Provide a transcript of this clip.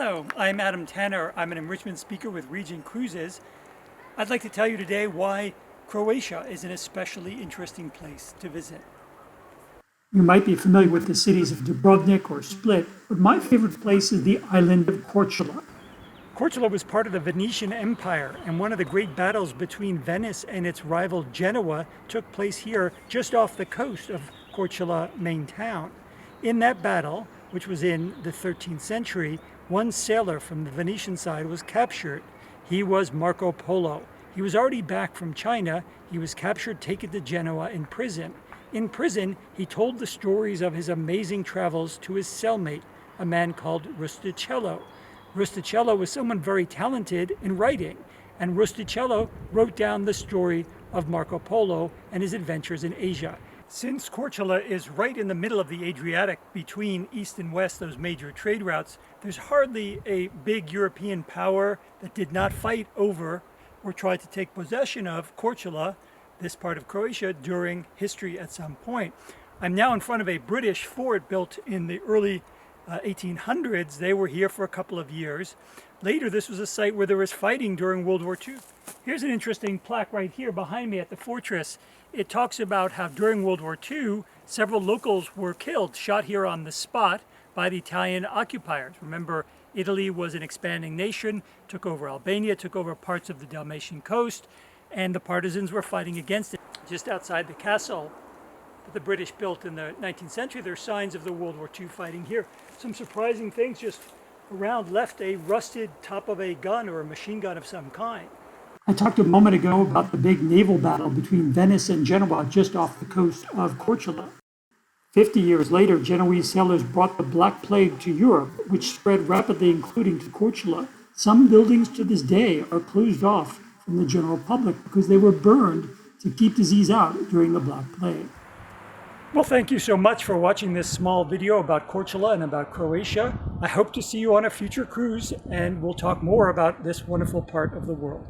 Hello, I'm Adam Tanner. I'm an enrichment speaker with Regent Cruises. I'd like to tell you today why Croatia is an especially interesting place to visit. You might be familiar with the cities of Dubrovnik or Split, but my favorite place is the island of Korcula. Korcula was part of the Venetian Empire, and one of the great battles between Venice and its rival Genoa took place here just off the coast of Korcula main town. In that battle, which was in the 13th century, one sailor from the Venetian side was captured. He was Marco Polo. He was already back from China. He was captured, taken to Genoa in prison. In prison, he told the stories of his amazing travels to his cellmate, a man called Rustichello. Rustichello was someone very talented in writing, and Rustichello wrote down the story of Marco Polo and his adventures in Asia. Since Korcula is right in the middle of the Adriatic between east and west, those major trade routes, there's hardly a big European power that did not fight over or try to take possession of Korcula, this part of Croatia, during history at some point. I'm now in front of a British fort built in the early 1800s. They were here for a couple of years. Later, this was a site where there was fighting during World War II. Here's an interesting plaque right here behind me at the fortress. It talks about how during World War II, several locals were killed, shot here on the spot by the Italian occupiers. Remember, Italy was an expanding nation, took over Albania, took over parts of the Dalmatian coast, and the partisans were fighting against it. Just outside the castle that the British built in the 19th century, there are signs of the World War II fighting here. Some surprising things just around left a rusted top of a gun or a machine gun of some kind. I talked a moment ago about the big naval battle between Venice and Genoa just off the coast of Korcula. 50 years later, Genoese sailors brought the Black Plague to Europe, which spread rapidly, including to Korcula. Some buildings to this day are closed off from the general public because they were burned to keep disease out during the Black Plague. Well, thank you so much for watching this small video about Korcula and about Croatia. I hope to see you on a future cruise, and we'll talk more about this wonderful part of the world.